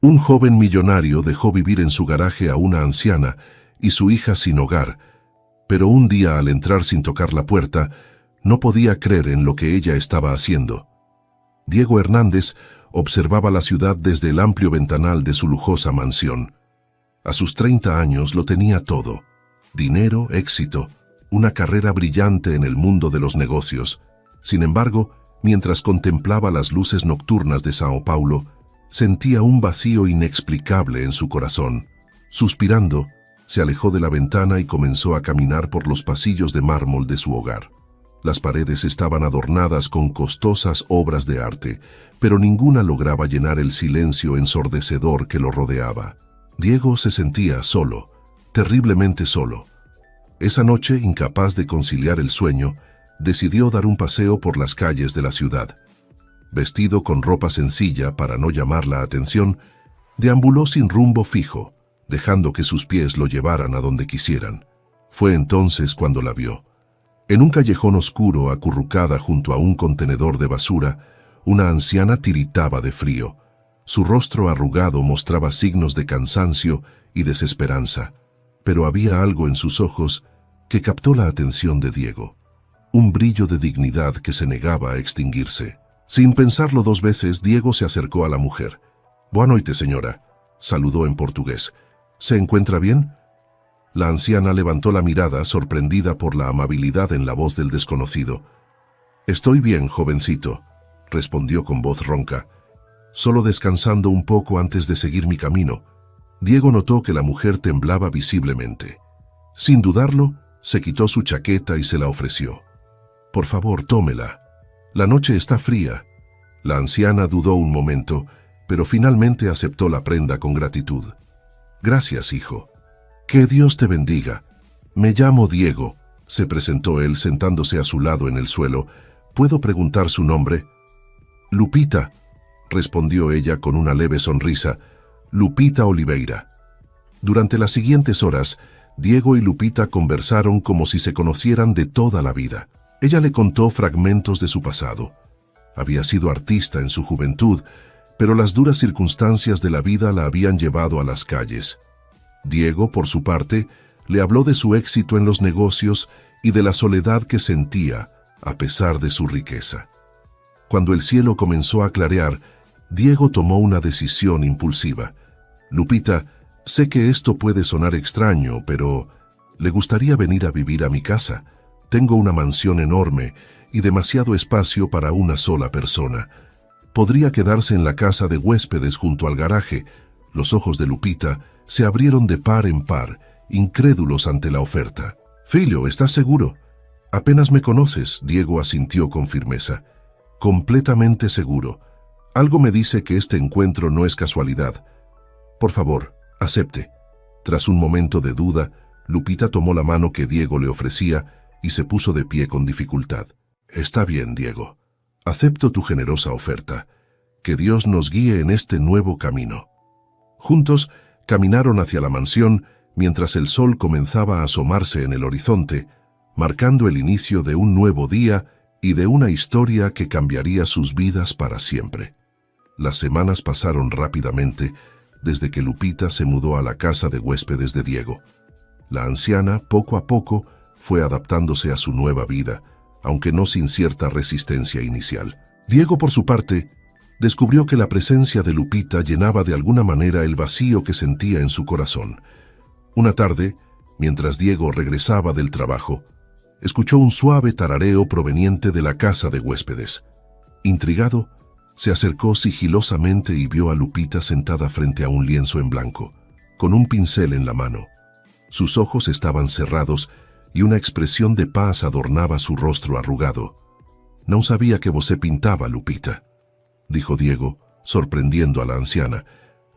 Un joven millonario dejó vivir en su garaje a una anciana y su hija sin hogar, pero un día al entrar sin tocar la puerta, no podía creer en lo que ella estaba haciendo. Diego Hernández observaba la ciudad desde el amplio ventanal de su lujosa mansión. A sus 30 años lo tenía todo: dinero, éxito, una carrera brillante en el mundo de los negocios. Sin embargo, mientras contemplaba las luces nocturnas de Sao Paulo, sentía un vacío inexplicable en su corazón. Suspirando, se alejó de la ventana y comenzó a caminar por los pasillos de mármol de su hogar. Las paredes estaban adornadas con costosas obras de arte, pero ninguna lograba llenar el silencio ensordecedor que lo rodeaba. Diego se sentía solo, terriblemente solo. Esa noche, incapaz de conciliar el sueño, decidió dar un paseo por las calles de la ciudad. Vestido con ropa sencilla para no llamar la atención, deambuló sin rumbo fijo, dejando que sus pies lo llevaran a donde quisieran. Fue entonces cuando la vio. En un callejón oscuro, acurrucada junto a un contenedor de basura, una anciana tiritaba de frío. Su rostro arrugado mostraba signos de cansancio y desesperanza, pero había algo en sus ojos que captó la atención de Diego. Un brillo de dignidad que se negaba a extinguirse. Sin pensarlo 2 veces, Diego se acercó a la mujer. «Boa noite, señora», saludó en portugués. «¿Se encuentra bien?». La anciana levantó la mirada, sorprendida por la amabilidad en la voz del desconocido. «Estoy bien, jovencito», respondió con voz ronca. «Solo descansando un poco antes de seguir mi camino». Diego notó que la mujer temblaba visiblemente. Sin dudarlo, se quitó su chaqueta y se la ofreció. «Por favor, tómela. La noche está fría». La anciana dudó un momento, pero finalmente aceptó la prenda con gratitud. «Gracias, hijo. Que Dios te bendiga. Me llamo Diego», se presentó él sentándose a su lado en el suelo. «¿Puedo preguntar su nombre?» «Lupita», respondió ella con una leve sonrisa. «Lupita Oliveira». Durante las siguientes horas, Diego y Lupita conversaron como si se conocieran de toda la vida. Ella le contó fragmentos de su pasado. Había sido artista en su juventud, pero las duras circunstancias de la vida la habían llevado a las calles. Diego, por su parte, le habló de su éxito en los negocios y de la soledad que sentía, a pesar de su riqueza. Cuando el cielo comenzó a clarear, Diego tomó una decisión impulsiva. «Lupita, sé que esto puede sonar extraño, pero ¿le gustaría venir a vivir a mi casa? Tengo una mansión enorme y demasiado espacio para una sola persona. Podría quedarse en la casa de huéspedes junto al garaje». Los ojos de Lupita se abrieron de par en par, incrédulos ante la oferta. «Filho, ¿estás seguro?» «Apenas me conoces», Diego asintió con firmeza. «Completamente seguro. Algo me dice que este encuentro no es casualidad. Por favor, acepte». Tras un momento de duda, Lupita tomó la mano que Diego le ofrecía y se puso de pie con dificultad. «Está bien, Diego. Acepto tu generosa oferta. Que Dios nos guíe en este nuevo camino». Juntos caminaron hacia la mansión mientras el sol comenzaba a asomarse en el horizonte, marcando el inicio de un nuevo día y de una historia que cambiaría sus vidas para siempre. Las semanas pasaron rápidamente desde que Lupita se mudó a la casa de huéspedes de Diego. La anciana, poco a poco, fue adaptándose a su nueva vida, aunque no sin cierta resistencia inicial. Diego, por su parte, descubrió que la presencia de Lupita llenaba de alguna manera el vacío que sentía en su corazón. Una tarde, mientras Diego regresaba del trabajo, escuchó un suave tarareo proveniente de la casa de huéspedes. Intrigado, se acercó sigilosamente y vio a Lupita sentada frente a un lienzo en blanco, con un pincel en la mano. Sus ojos estaban cerrados y una expresión de paz adornaba su rostro arrugado. «No sabía que você pintaba, Lupita», dijo Diego, sorprendiendo a la anciana.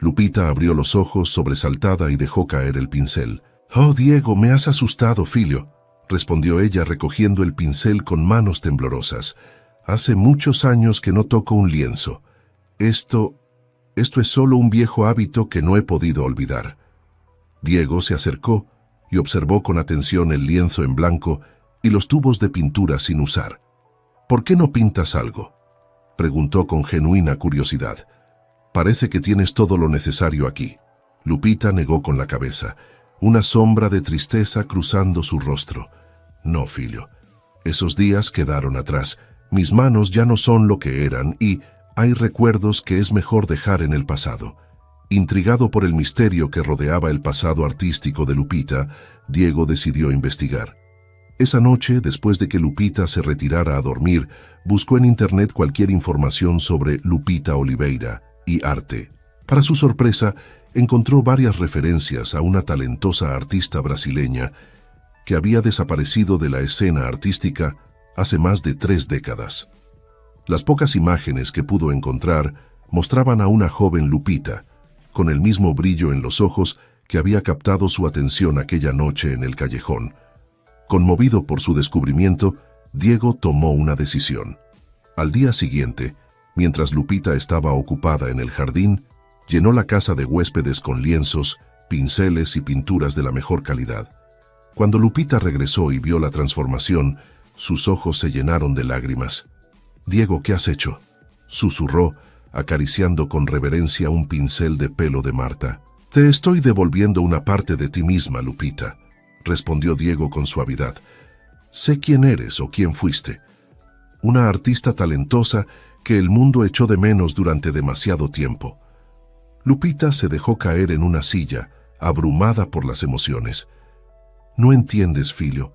Lupita abrió los ojos sobresaltada y dejó caer el pincel. «Oh, Diego, me has asustado, filho», respondió ella recogiendo el pincel con manos temblorosas. «Hace muchos años que no toco un lienzo. Esto es solo un viejo hábito que no he podido olvidar». Diego se acercó y observó con atención el lienzo en blanco y los tubos de pintura sin usar. «¿Por qué no pintas algo?», preguntó con genuina curiosidad. Parece que tienes todo lo necesario aquí. Lupita negó con la cabeza, una sombra de tristeza cruzando su rostro. No, filho. Esos días quedaron atrás. Mis manos ya no son lo que eran y hay recuerdos que es mejor dejar en el pasado. Intrigado por el misterio que rodeaba el pasado artístico de Lupita, Diego decidió investigar. Esa noche, después de que Lupita se retirara a dormir, buscó en internet cualquier información sobre Lupita Oliveira y arte. Para su sorpresa, encontró varias referencias a una talentosa artista brasileña que había desaparecido de la escena artística hace más de 3 décadas. Las pocas imágenes que pudo encontrar mostraban a una joven Lupita, con el mismo brillo en los ojos que había captado su atención aquella noche en el callejón. Conmovido por su descubrimiento, Diego tomó una decisión. Al día siguiente, mientras Lupita estaba ocupada en el jardín, llenó la casa de huéspedes con lienzos, pinceles y pinturas de la mejor calidad. Cuando Lupita regresó y vio la transformación, sus ojos se llenaron de lágrimas. «Diego, ¿qué has hecho?», susurró, acariciando con reverencia un pincel de pelo de Marta. «Te estoy devolviendo una parte de ti misma, Lupita», respondió Diego con suavidad. «Sé quién eres o quién fuiste. Una artista talentosa que el mundo echó de menos durante demasiado tiempo». Lupita se dejó caer en una silla, abrumada por las emociones. «No entiendes, filho.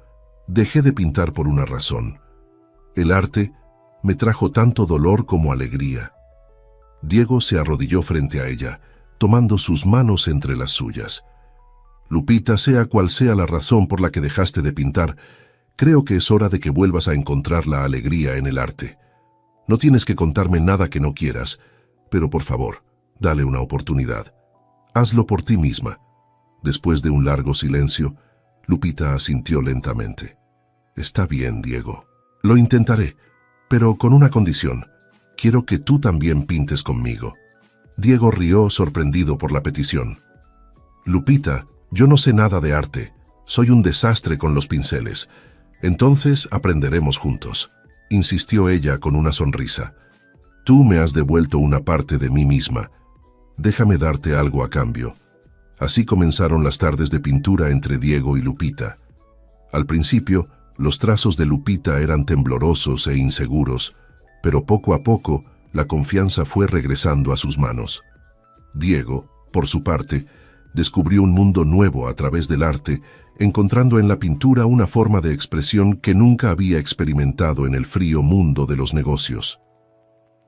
Dejé de pintar por una razón. El arte me trajo tanto dolor como alegría». Diego se arrodilló frente a ella, tomando sus manos entre las suyas. «Lupita, sea cual sea la razón por la que dejaste de pintar, creo que es hora de que vuelvas a encontrar la alegría en el arte. No tienes que contarme nada que no quieras, pero por favor, dale una oportunidad. Hazlo por ti misma». Después de un largo silencio, Lupita asintió lentamente. «Está bien, Diego. Lo intentaré, pero con una condición. Quiero que tú también pintes conmigo». Diego rió, sorprendido por la petición. «Lupita, yo no sé nada de arte. Soy un desastre con los pinceles. Entonces aprenderemos juntos», insistió ella con una sonrisa. «Tú me has devuelto una parte de mí misma. Déjame darte algo a cambio». Así comenzaron las tardes de pintura entre Diego y Lupita. Al principio, los trazos de Lupita eran temblorosos e inseguros, pero poco a poco la confianza fue regresando a sus manos. Diego, por su parte, descubrió un mundo nuevo a través del arte, encontrando en la pintura una forma de expresión que nunca había experimentado en el frío mundo de los negocios.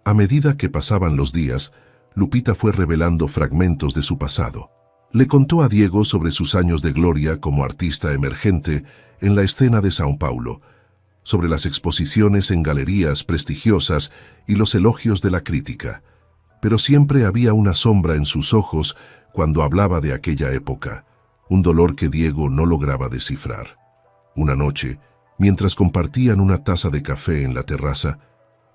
A medida que pasaban los días, Lupita fue revelando fragmentos de su pasado. Le contó a Diego sobre sus años de gloria como artista emergente en la escena de São Paulo, sobre las exposiciones en galerías prestigiosas y los elogios de la crítica. Pero siempre había una sombra en sus ojos cuando hablaba de aquella época, un dolor que Diego no lograba descifrar. Una noche, mientras compartían una taza de café en la terraza,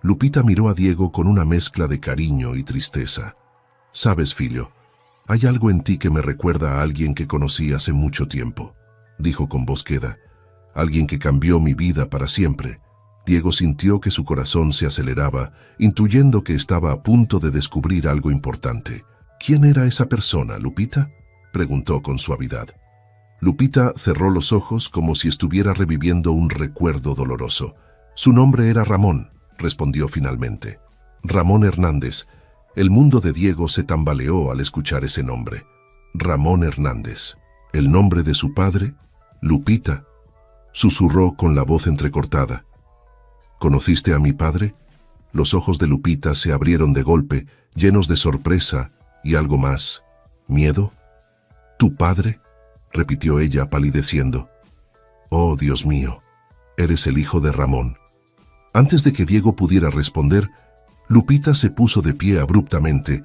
Lupita miró a Diego con una mezcla de cariño y tristeza. «Sabes, filho, hay algo en ti que me recuerda a alguien que conocí hace mucho tiempo», dijo con voz queda. «Alguien que cambió mi vida para siempre». Diego sintió que su corazón se aceleraba, intuyendo que estaba a punto de descubrir algo importante. «¿Quién era esa persona, Lupita?», preguntó con suavidad. Lupita cerró los ojos como si estuviera reviviendo un recuerdo doloroso. «Su nombre era Ramón», respondió finalmente. «Ramón Hernández». El mundo de Diego se tambaleó al escuchar ese nombre. Ramón Hernández. ¿El nombre de su padre? «Lupita», susurró con la voz entrecortada. «¿Conociste a mi padre?». Los ojos de Lupita se abrieron de golpe, llenos de sorpresa y algo más. ¿Miedo? «¿Tu padre?», repitió ella palideciendo. «Oh, Dios mío, eres el hijo de Ramón». Antes de que Diego pudiera responder, Lupita se puso de pie abruptamente,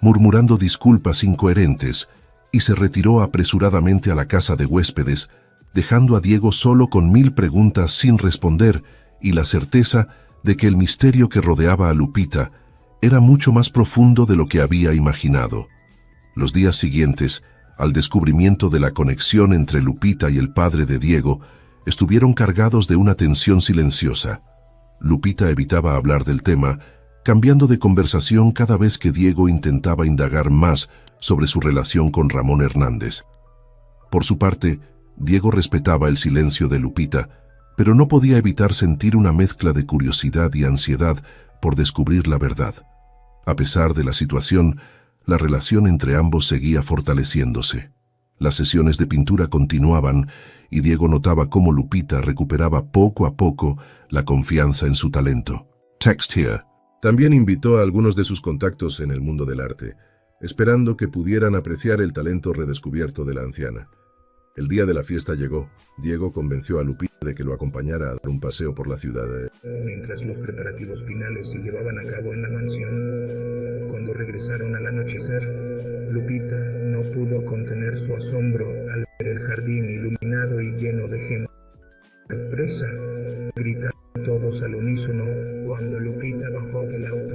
murmurando disculpas incoherentes, y se retiró apresuradamente a la casa de huéspedes, dejando a Diego solo con 1000 preguntas sin responder y la certeza de que el misterio que rodeaba a Lupita era mucho más profundo de lo que había imaginado. Los días siguientes, al descubrimiento de la conexión entre Lupita y el padre de Diego, estuvieron cargados de una tensión silenciosa. Lupita evitaba hablar del tema, cambiando de conversación cada vez que Diego intentaba indagar más sobre su relación con Ramón Hernández. Por su parte, Diego respetaba el silencio de Lupita, pero no podía evitar sentir una mezcla de curiosidad y ansiedad por descubrir la verdad. A pesar de la situación, la relación entre ambos seguía fortaleciéndose. Las sesiones de pintura continuaban y Diego notaba cómo Lupita recuperaba poco a poco la confianza en su talento. Text here. También invitó a algunos de sus contactos en el mundo del arte, esperando que pudieran apreciar el talento redescubierto de la anciana. El día de la fiesta llegó. Diego convenció a Lupita de que lo acompañara a dar un paseo por la ciudad. Mientras los preparativos finales se llevaban a cabo en la mansión, cuando regresaron al anochecer, Lupita no pudo contener su asombro al ver el jardín iluminado y lleno de gente. ¡Sorpresa!, gritaron todos al unísono cuando Lupita bajó del auto.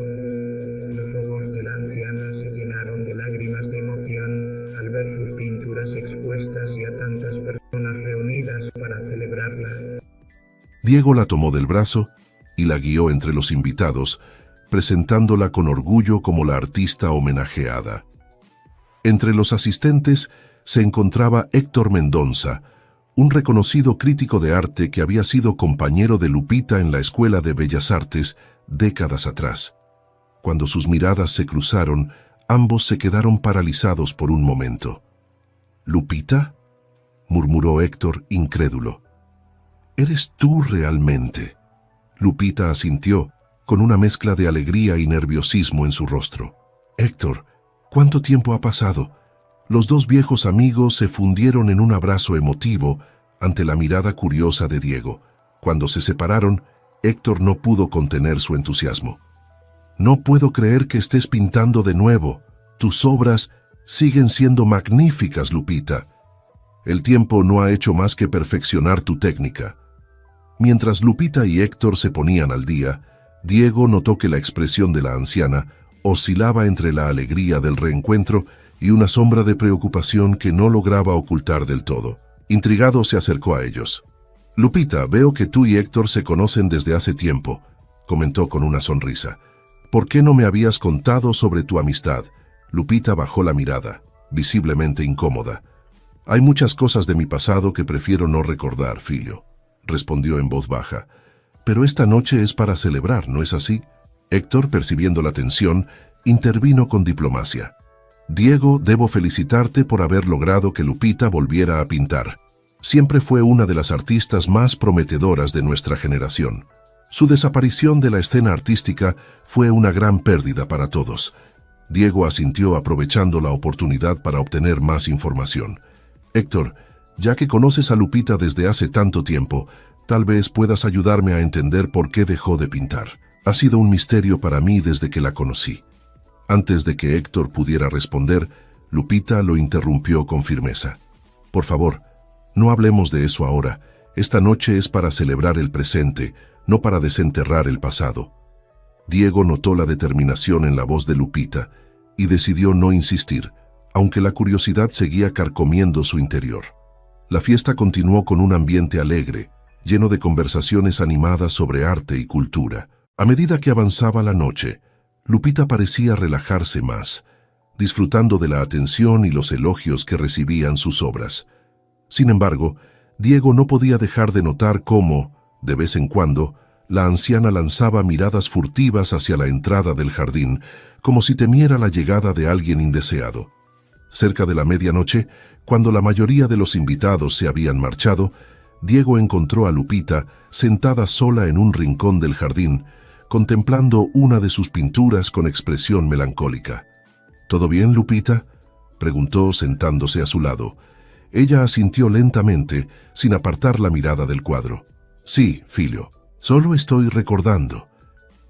Los ojos de la anciana se llenaron de lágrimas de emoción al ver sus pinturas expuestas y a tantas personas reunidas para celebrarla. Diego la tomó del brazo y la guió entre los invitados, presentándola con orgullo como la artista homenajeada. Entre los asistentes se encontraba Héctor Mendonza, un reconocido crítico de arte que había sido compañero de Lupita en la Escuela de Bellas Artes décadas atrás. Cuando sus miradas se cruzaron, ambos se quedaron paralizados por un momento. ¿Lupita?, murmuró Héctor, incrédulo. ¿Eres tú realmente? Lupita asintió, con una mezcla de alegría y nerviosismo en su rostro. Héctor, ¿cuánto tiempo ha pasado? Los dos viejos amigos se fundieron en un abrazo emotivo ante la mirada curiosa de Diego. Cuando se separaron, Héctor no pudo contener su entusiasmo. No puedo creer que estés pintando de nuevo. Tus obras siguen siendo magníficas, Lupita. El tiempo no ha hecho más que perfeccionar tu técnica. Mientras Lupita y Héctor se ponían al día, Diego notó que la expresión de la anciana oscilaba entre la alegría del reencuentro y una sombra de preocupación que no lograba ocultar del todo. Intrigado se acercó a ellos. «Lupita, veo que tú y Héctor se conocen desde hace tiempo», comentó con una sonrisa. «¿Por qué no me habías contado sobre tu amistad?» Lupita bajó la mirada, visiblemente incómoda. «Hay muchas cosas de mi pasado que prefiero no recordar, filho», respondió en voz baja. «Pero esta noche es para celebrar, ¿no es así?» Héctor, percibiendo la tensión, intervino con diplomacia. «Diego, debo felicitarte por haber logrado que Lupita volviera a pintar. Siempre fue una de las artistas más prometedoras de nuestra generación. Su desaparición de la escena artística fue una gran pérdida para todos». Diego asintió aprovechando la oportunidad para obtener más información. «Héctor, ya que conoces a Lupita desde hace tanto tiempo, tal vez puedas ayudarme a entender por qué dejó de pintar. Ha sido un misterio para mí desde que la conocí». Antes de que Héctor pudiera responder, Lupita lo interrumpió con firmeza. «Por favor, no hablemos de eso ahora. Esta noche es para celebrar el presente, no para desenterrar el pasado». Diego notó la determinación en la voz de Lupita y decidió no insistir, aunque la curiosidad seguía carcomiendo su interior. La fiesta continuó con un ambiente alegre, lleno de conversaciones animadas sobre arte y cultura. A medida que avanzaba la noche, Lupita parecía relajarse más, disfrutando de la atención y los elogios que recibían sus obras. Sin embargo, Diego no podía dejar de notar cómo, de vez en cuando, la anciana lanzaba miradas furtivas hacia la entrada del jardín, como si temiera la llegada de alguien indeseado. Cerca de la medianoche, cuando la mayoría de los invitados se habían marchado, Diego encontró a Lupita sentada sola en un rincón del jardín, contemplando una de sus pinturas con expresión melancólica. «¿Todo bien, Lupita?», preguntó sentándose a su lado. Ella asintió lentamente, sin apartar la mirada del cuadro. «Sí, filho, solo estoy recordando».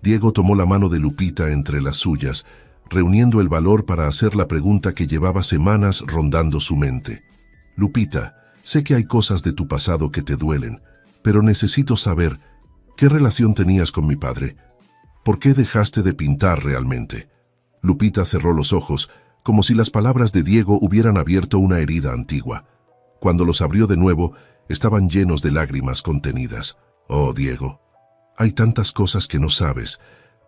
Diego tomó la mano de Lupita entre las suyas, reuniendo el valor para hacer la pregunta que llevaba semanas rondando su mente. «Lupita, sé que hay cosas de tu pasado que te duelen, pero necesito saber, ¿qué relación tenías con mi padre? ¿Por qué dejaste de pintar realmente?» Lupita cerró los ojos, como si las palabras de Diego hubieran abierto una herida antigua. Cuando los abrió de nuevo, estaban llenos de lágrimas contenidas. «Oh, Diego, hay tantas cosas que no sabes,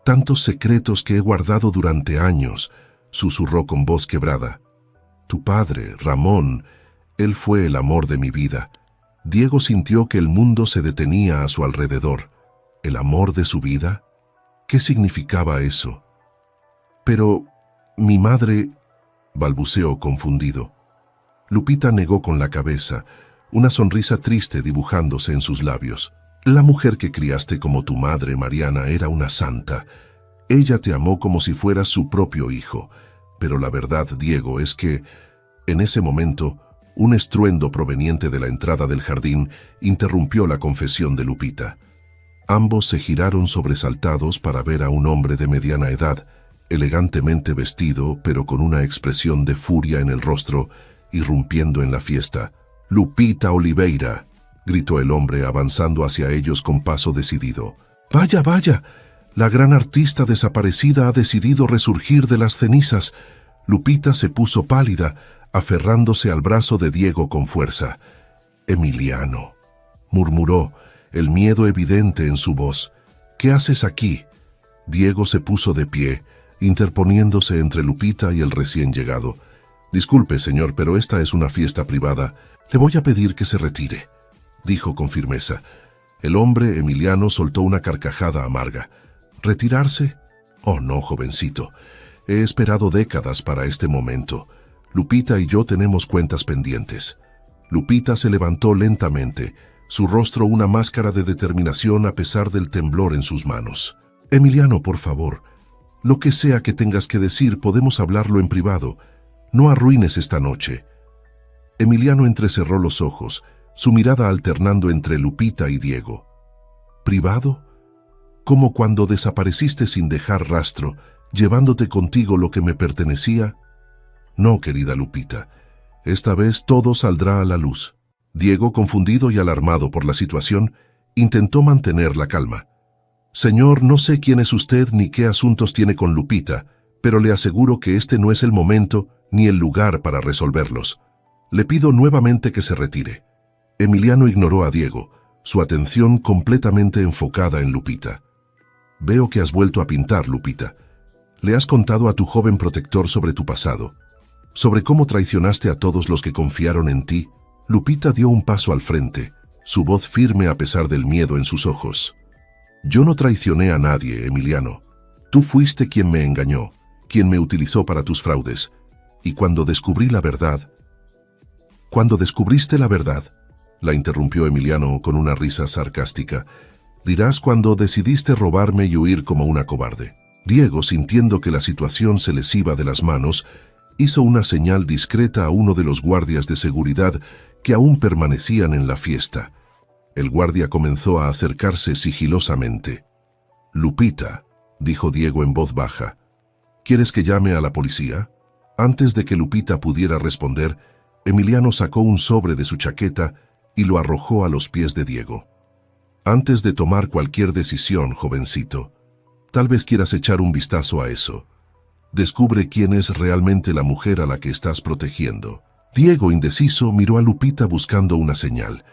Tantos secretos que he guardado durante años, susurró con voz quebrada. Tu padre, Ramón, él fue el amor de mi vida. Diego sintió que el mundo se detenía a su alrededor. ¿El amor de su vida? ¿Qué significaba eso? Pero mi madre, balbuceó confundido. Lupita negó con la cabeza, una sonrisa triste dibujándose en sus labios. La mujer que criaste como tu madre, Mariana, era una santa. Ella te amó como si fueras su propio hijo. Pero la verdad, Diego, es que, en ese momento, un estruendo proveniente de la entrada del jardín interrumpió la confesión de Lupita. Ambos se giraron sobresaltados para ver a un hombre de mediana edad, elegantemente vestido, pero con una expresión de furia en el rostro, irrumpiendo en la fiesta. «Lupita Oliveira», gritó el hombre avanzando hacia ellos con paso decidido. «Vaya, vaya, la gran artista desaparecida ha decidido resurgir de las cenizas». Lupita se puso pálida, aferrándose al brazo de Diego con fuerza. «Emiliano», murmuró, el miedo evidente en su voz. «¿Qué haces aquí?» Diego se puso de pie, interponiéndose entre Lupita y el recién llegado. «Disculpe, señor, pero esta es una fiesta privada. Le voy a pedir que se retire», dijo con firmeza. El hombre, Emiliano, soltó una carcajada amarga. «¿Retirarse? Oh, no, jovencito. He esperado décadas para este momento. Lupita y yo tenemos cuentas pendientes». Lupita se levantó lentamente, su rostro una máscara de determinación a pesar del temblor en sus manos. «Emiliano, por favor, lo que sea que tengas que decir podemos hablarlo en privado. No arruines esta noche». Emiliano entrecerró los ojos, su mirada alternando entre Lupita y Diego. «¿Privado? ¿Como cuando desapareciste sin dejar rastro, llevándote contigo lo que me pertenecía?» «No, querida Lupita, esta vez todo saldrá a la luz». Diego, confundido y alarmado por la situación, intentó mantener la calma. «Señor, no sé quién es usted ni qué asuntos tiene con Lupita, pero le aseguro que este no es el momento ni el lugar para resolverlos. Le pido nuevamente que se retire». Emiliano ignoró a Diego, su atención completamente enfocada en Lupita. «Veo que has vuelto a pintar, Lupita. ¿Le has contado a tu joven protector sobre tu pasado? ¿Sobre cómo traicionaste a todos los que confiaron en ti?» Lupita dio un paso al frente, su voz firme a pesar del miedo en sus ojos. «Yo no traicioné a nadie, Emiliano. Tú fuiste quien me engañó, quien me utilizó para tus fraudes. Y cuando descubrí la verdad...» «Cuando descubriste la verdad», la interrumpió Emiliano con una risa sarcástica, «dirás cuando decidiste robarme y huir como una cobarde». Diego, sintiendo que la situación se les iba de las manos, hizo una señal discreta a uno de los guardias de seguridad que aún permanecían en la fiesta. El guardia comenzó a acercarse sigilosamente. «Lupita», dijo Diego en voz baja, «¿quieres que llame a la policía?» Antes de que Lupita pudiera responder, Emiliano sacó un sobre de su chaqueta y lo arrojó a los pies de Diego. «Antes de tomar cualquier decisión, jovencito, tal vez quieras echar un vistazo a eso. Descubre quién es realmente la mujer a la que estás protegiendo». Diego, indeciso, miró a Lupita buscando una señal.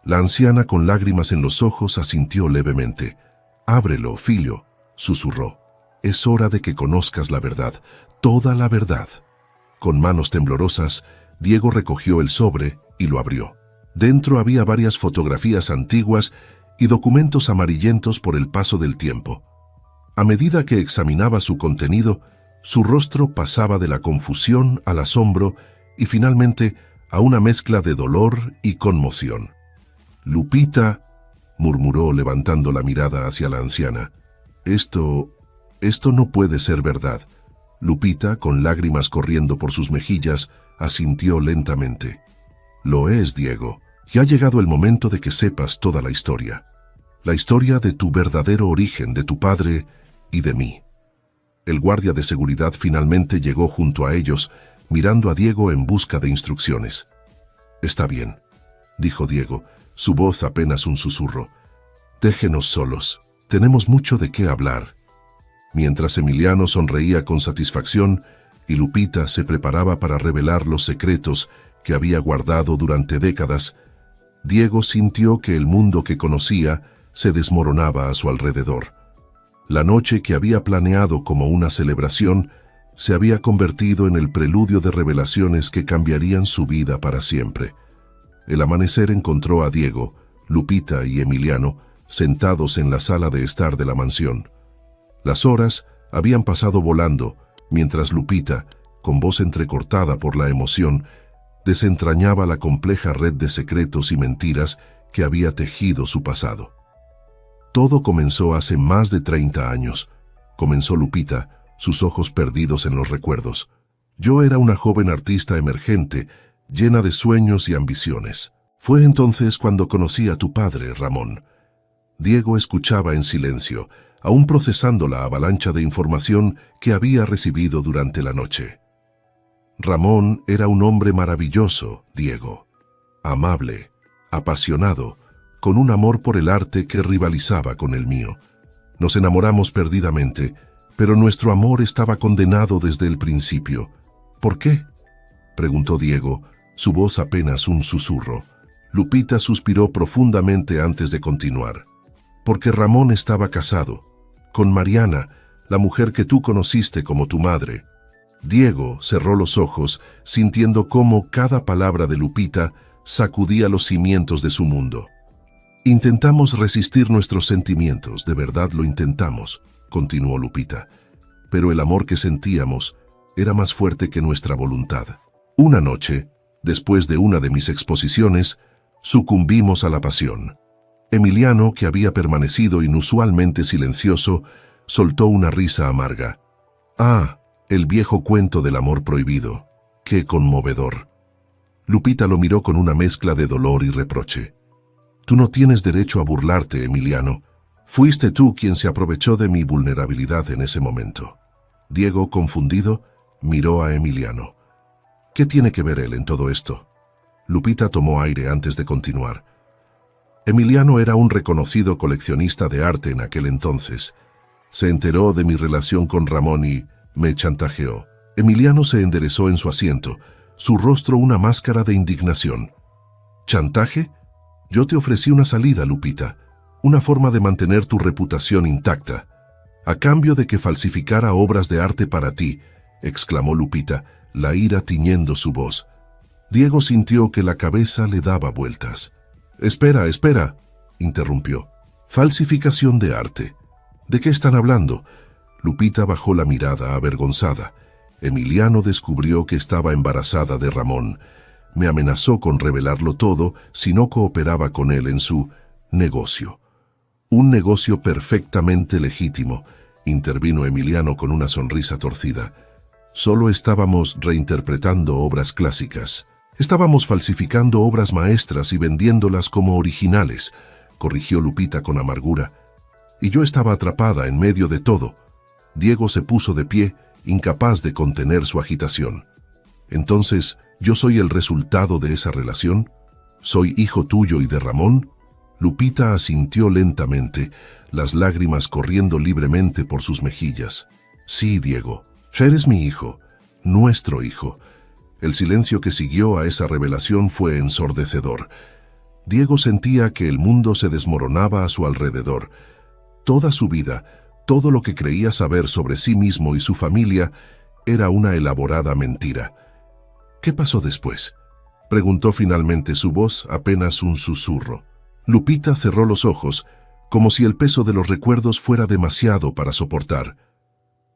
La anciana, con lágrimas en los ojos, asintió levemente. «Ábrelo, filho», susurró. «Es hora de que conozcas la verdad, toda la verdad». Con manos temblorosas, Diego recogió el sobre y lo abrió. Dentro había varias fotografías antiguas y documentos amarillentos por el paso del tiempo. A medida que examinaba su contenido, su rostro pasaba de la confusión al asombro y finalmente a una mezcla de dolor y conmoción. «Lupita», murmuró levantando la mirada hacia la anciana, Esto no puede ser verdad». Lupita, con lágrimas corriendo por sus mejillas, asintió lentamente. «Lo es, Diego. Ya ha llegado el momento de que sepas toda la historia. La historia de tu verdadero origen, de tu padre y de mí». El guardia de seguridad finalmente llegó junto a ellos, mirando a Diego en busca de instrucciones. «Está bien», dijo Diego, su voz apenas un susurro. «Déjenos solos. Tenemos mucho de qué hablar». Mientras Emiliano sonreía con satisfacción y Lupita se preparaba para revelar los secretos que había guardado durante décadas, Diego sintió que el mundo que conocía se desmoronaba a su alrededor. La noche que había planeado como una celebración se había convertido en el preludio de revelaciones que cambiarían su vida para siempre. El amanecer encontró a Diego, Lupita y Emiliano sentados en la sala de estar de la mansión. Las horas habían pasado volando, mientras Lupita, con voz entrecortada por la emoción, desentrañaba la compleja red de secretos y mentiras que había tejido su pasado. Todo comenzó hace más de 30 años, comenzó Lupita, sus ojos perdidos en los recuerdos. Yo era una joven artista emergente, llena de sueños y ambiciones. Fue entonces cuando conocí a tu padre, Ramón. Diego escuchaba en silencio, aún procesando la avalancha de información que había recibido durante la noche. Ramón era un hombre maravilloso, Diego. Amable, apasionado, con un amor por el arte que rivalizaba con el mío. Nos enamoramos perdidamente, pero nuestro amor estaba condenado desde el principio. ¿Por qué?, preguntó Diego, su voz apenas un susurro. Lupita suspiró profundamente antes de continuar. Porque Ramón estaba casado, con Mariana, la mujer que tú conociste como tu madre. Diego cerró los ojos, sintiendo cómo cada palabra de Lupita sacudía los cimientos de su mundo. Intentamos resistir nuestros sentimientos, de verdad lo intentamos, continuó Lupita, pero el amor que sentíamos era más fuerte que nuestra voluntad. Una noche, después de una de mis exposiciones, sucumbimos a la pasión. Emiliano, que había permanecido inusualmente silencioso, soltó una risa amarga. Ah, el viejo cuento del amor prohibido. ¡Qué conmovedor! Lupita lo miró con una mezcla de dolor y reproche. Tú no tienes derecho a burlarte, Emiliano. Fuiste tú quien se aprovechó de mi vulnerabilidad en ese momento. Diego, confundido, miró a Emiliano. ¿Qué tiene que ver él en todo esto? Lupita tomó aire antes de continuar. Emiliano era un reconocido coleccionista de arte en aquel entonces. Se enteró de mi relación con Ramón y me chantajeó. Emiliano se enderezó en su asiento, su rostro una máscara de indignación. ¿Chantaje? Yo te ofrecí una salida, Lupita, una forma de mantener tu reputación intacta. A cambio de que falsificara obras de arte para ti, exclamó Lupita, la ira tiñendo su voz. Diego sintió que la cabeza le daba vueltas. Espera, interrumpió. Falsificación de arte. ¿De qué están hablando? Lupita bajó la mirada avergonzada. Emiliano descubrió que estaba embarazada de Ramón. Me amenazó con revelarlo todo si no cooperaba con él en su negocio. Un negocio perfectamente legítimo, intervino Emiliano con una sonrisa torcida. Solo estábamos reinterpretando obras clásicas. Estábamos falsificando obras maestras y vendiéndolas como originales, corrigió Lupita con amargura. Y yo estaba atrapada en medio de todo. Diego se puso de pie, incapaz de contener su agitación. Entonces, ¿yo soy el resultado de esa relación? ¿Soy hijo tuyo y de Ramón? Lupita asintió lentamente, las lágrimas corriendo libremente por sus mejillas. Sí, Diego, eres mi hijo, nuestro hijo. El silencio que siguió a esa revelación fue ensordecedor. Diego sentía que el mundo se desmoronaba a su alrededor. Toda su vida, todo lo que creía saber sobre sí mismo y su familia, era una elaborada mentira. ¿Qué pasó después?, preguntó finalmente, su voz apenas un susurro. Lupita cerró los ojos, como si el peso de los recuerdos fuera demasiado para soportar.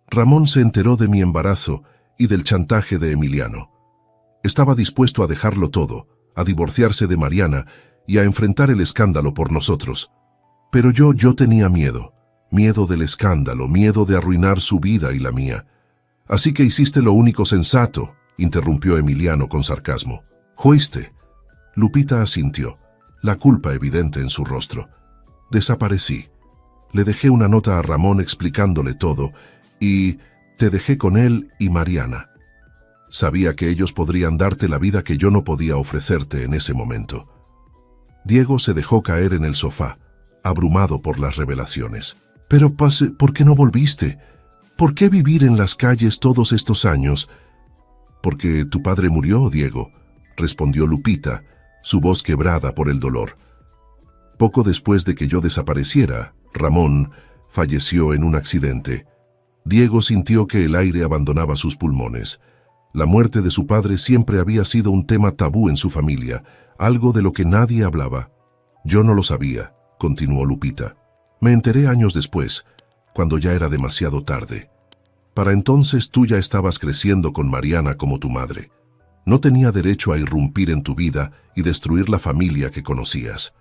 Ramón se enteró de mi embarazo y del chantaje de Emiliano. Estaba dispuesto a dejarlo todo, a divorciarse de Mariana y a enfrentar el escándalo por nosotros. Pero yo tenía miedo del escándalo, miedo de arruinar su vida y la mía. Así que hiciste lo único sensato, interrumpió Emiliano con sarcasmo. ¿Fuiste? Lupita asintió, la culpa evidente en su rostro. Desaparecí. Le dejé una nota a Ramón explicándole todo y te dejé con él y Mariana. Sabía que ellos podrían darte la vida que yo no podía ofrecerte en ese momento. Diego se dejó caer en el sofá, abrumado por las revelaciones. Pero, ¿por qué no volviste? ¿Por qué vivir en las calles todos estos años? Porque tu padre murió, Diego, respondió Lupita, su voz quebrada por el dolor. Poco después de que yo desapareciera, Ramón falleció en un accidente. Diego sintió que el aire abandonaba sus pulmones. La muerte de su padre siempre había sido un tema tabú en su familia, algo de lo que nadie hablaba. Yo no lo sabía, continuó Lupita. Me enteré años después, cuando ya era demasiado tarde. Para entonces tú ya estabas creciendo con Mariana como tu madre. No tenía derecho a irrumpir en tu vida y destruir la familia que conocías.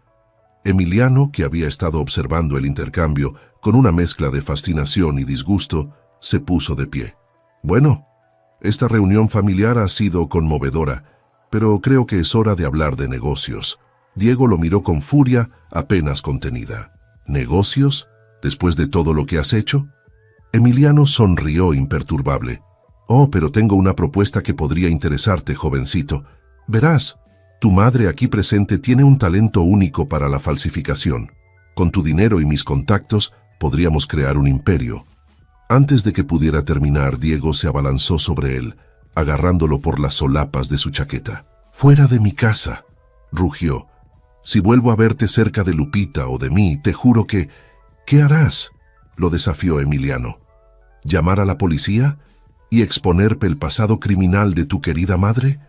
Emiliano, que había estado observando el intercambio con una mezcla de fascinación y disgusto, se puso de pie. Bueno, esta reunión familiar ha sido conmovedora, pero creo que es hora de hablar de negocios. Diego lo miró con furia apenas contenida. ¿Negocios? ¿Después de todo lo que has hecho? Emiliano sonrió imperturbable. Oh, pero tengo una propuesta que podría interesarte, jovencito. Verás, tu madre aquí presente tiene un talento único para la falsificación. Con tu dinero y mis contactos, podríamos crear un imperio. Antes de que pudiera terminar, Diego se abalanzó sobre él, agarrándolo por las solapas de su chaqueta. «Fuera de mi casa», rugió. «Si vuelvo a verte cerca de Lupita o de mí, te juro que... ¿Qué harás?», lo desafió Emiliano. «¿Llamar a la policía y exponer el pasado criminal de tu querida madre?».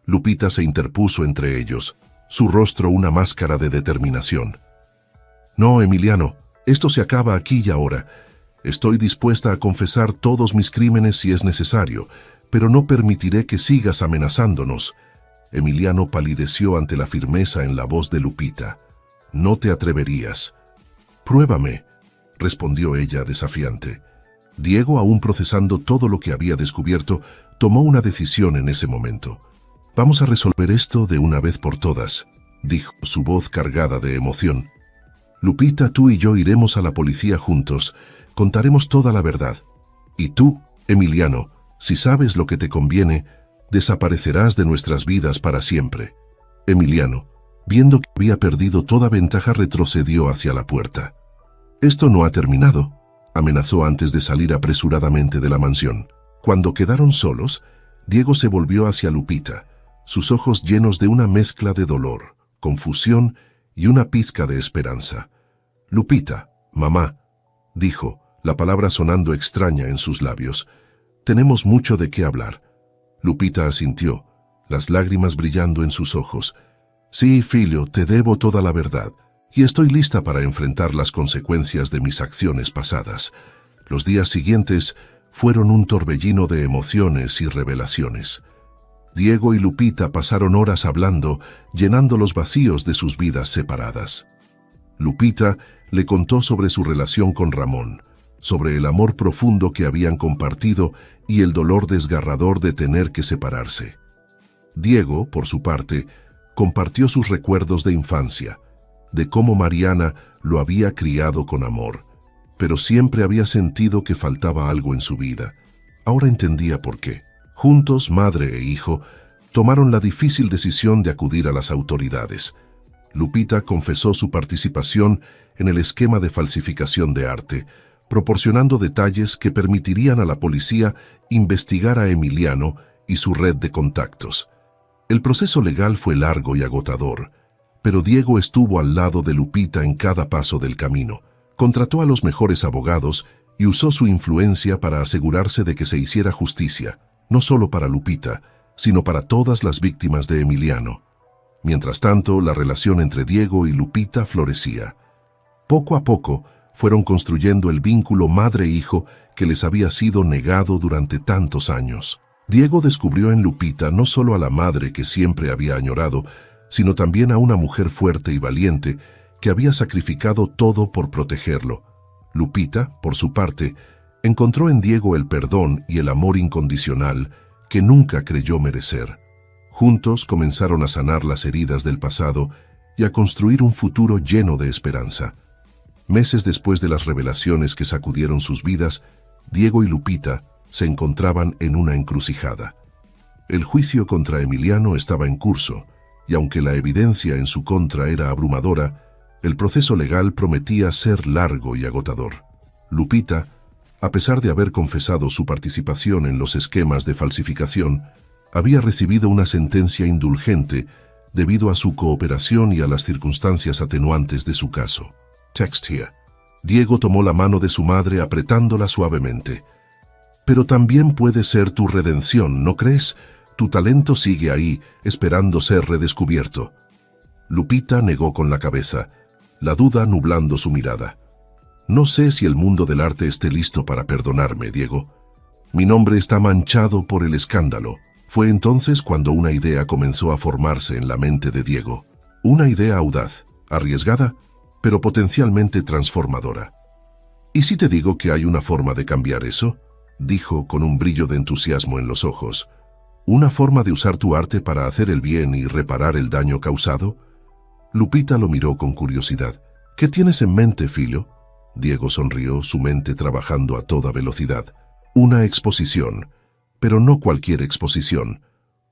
Lupita se interpuso entre ellos, su rostro una máscara de determinación. «No, Emiliano, esto se acaba aquí y ahora. Estoy dispuesta a confesar todos mis crímenes si es necesario, pero no permitiré que sigas amenazándonos». Emiliano palideció ante la firmeza en la voz de Lupita. «No te atreverías». «Pruébame», respondió ella desafiante. Diego, aún procesando todo lo que había descubierto, tomó una decisión en ese momento. «Vamos a resolver esto de una vez por todas», dijo, su voz cargada de emoción. «Lupita, tú y yo iremos a la policía juntos. Contaremos toda la verdad. Y tú, Emiliano, si sabes lo que te conviene, desaparecerás de nuestras vidas para siempre». Emiliano, viendo que había perdido toda ventaja, retrocedió hacia la puerta. «Esto no ha terminado», amenazó antes de salir apresuradamente de la mansión. Cuando quedaron solos, Diego se volvió hacia Lupita, sus ojos llenos de una mezcla de dolor, confusión y una pizca de esperanza. «Lupita, mamá», dijo, la palabra sonando extraña en sus labios. «Tenemos mucho de qué hablar». Lupita asintió, las lágrimas brillando en sus ojos. «Sí, filho, te debo toda la verdad, y estoy lista para enfrentar las consecuencias de mis acciones pasadas». Los días siguientes fueron un torbellino de emociones y revelaciones. Diego y Lupita pasaron horas hablando, llenando los vacíos de sus vidas separadas. Lupita le contó sobre su relación con Ramón, sobre el amor profundo que habían compartido y el dolor desgarrador de tener que separarse. Diego, por su parte, compartió sus recuerdos de infancia, de cómo Mariana lo había criado con amor, pero siempre había sentido que faltaba algo en su vida. Ahora entendía por qué. Juntos, madre e hijo, tomaron la difícil decisión de acudir a las autoridades. Lupita confesó su participación en el esquema de falsificación de arte, proporcionando detalles que permitirían a la policía investigar a Emiliano y su red de contactos. El proceso legal fue largo y agotador, pero Diego estuvo al lado de Lupita en cada paso del camino. Contrató a los mejores abogados y usó su influencia para asegurarse de que se hiciera justicia, no solo para Lupita, sino para todas las víctimas de Emiliano. Mientras tanto, la relación entre Diego y Lupita florecía. Poco a poco, fueron construyendo el vínculo madre-hijo que les había sido negado durante tantos años. Diego descubrió en Lupita no solo a la madre que siempre había añorado, sino también a una mujer fuerte y valiente que había sacrificado todo por protegerlo. Lupita, por su parte, encontró en Diego el perdón y el amor incondicional que nunca creyó merecer. Juntos comenzaron a sanar las heridas del pasado y a construir un futuro lleno de esperanza. Meses después de las revelaciones que sacudieron sus vidas, Diego y Lupita se encontraban en una encrucijada. El juicio contra Emiliano estaba en curso, y aunque la evidencia en su contra era abrumadora, el proceso legal prometía ser largo y agotador. Lupita, a pesar de haber confesado su participación en los esquemas de falsificación, había recibido una sentencia indulgente debido a su cooperación y a las circunstancias atenuantes de su caso. Text here. Diego tomó la mano de su madre apretándola suavemente. Pero también puede ser tu redención, ¿no crees? Tu talento sigue ahí, esperando ser redescubierto. Lupita negó con la cabeza, la duda nublando su mirada. No sé si el mundo del arte esté listo para perdonarme, Diego. Mi nombre está manchado por el escándalo. Fue entonces cuando una idea comenzó a formarse en la mente de Diego. Una idea audaz, arriesgada, pero potencialmente transformadora. ¿Y si te digo que hay una forma de cambiar eso?, dijo con un brillo de entusiasmo en los ojos. ¿Una forma de usar tu arte para hacer el bien y reparar el daño causado? Lupita lo miró con curiosidad. ¿Qué tienes en mente, Filo? Diego sonrió, su mente trabajando a toda velocidad. Una exposición, pero no cualquier exposición.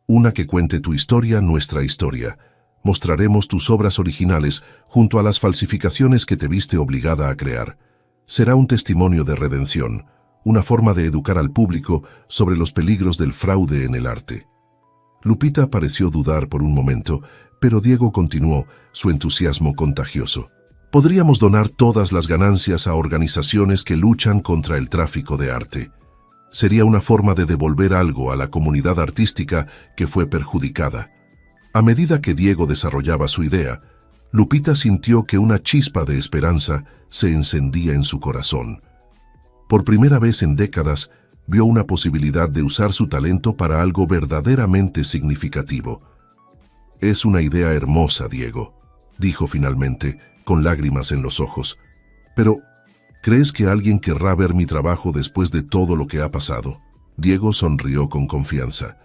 Una que cuente tu historia, nuestra historia. Mostraremos tus obras originales junto a las falsificaciones que te viste obligada a crear. Será un testimonio de redención, una forma de educar al público sobre los peligros del fraude en el arte. Lupita pareció dudar por un momento, pero Diego continuó, su entusiasmo contagioso. Podríamos donar todas las ganancias a organizaciones que luchan contra el tráfico de arte. Sería una forma de devolver algo a la comunidad artística que fue perjudicada. A medida que Diego desarrollaba su idea, Lupita sintió que una chispa de esperanza se encendía en su corazón. Por primera vez en décadas, vio una posibilidad de usar su talento para algo verdaderamente significativo. Es una idea hermosa, Diego, dijo finalmente, con lágrimas en los ojos. Pero, ¿crees que alguien querrá ver mi trabajo después de todo lo que ha pasado? Diego sonrió con confianza.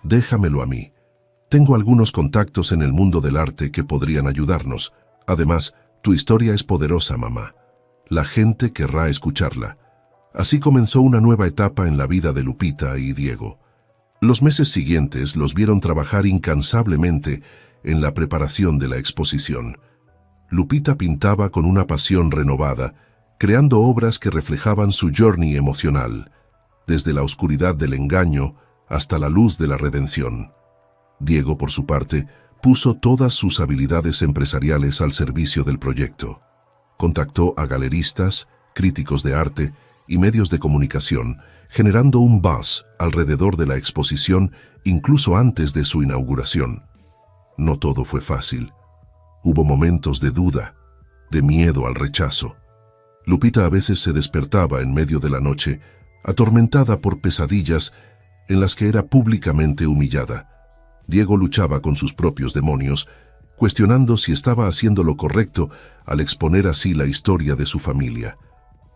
Déjamelo a mí. Tengo algunos contactos en el mundo del arte que podrían ayudarnos. Además, tu historia es poderosa, mamá. La gente querrá escucharla. Así comenzó una nueva etapa en la vida de Lupita y Diego. Los meses siguientes los vieron trabajar incansablemente en la preparación de la exposición. Lupita pintaba con una pasión renovada, creando obras que reflejaban su journey emocional, desde la oscuridad del engaño hasta la luz de la redención. Diego, por su parte, puso todas sus habilidades empresariales al servicio del proyecto. Contactó a galeristas, críticos de arte y medios de comunicación, generando un buzz alrededor de la exposición incluso antes de su inauguración. No todo fue fácil. Hubo momentos de duda, de miedo al rechazo. Lupita a veces se despertaba en medio de la noche, atormentada por pesadillas en las que era públicamente humillada. Diego luchaba con sus propios demonios, cuestionando si estaba haciendo lo correcto al exponer así la historia de su familia.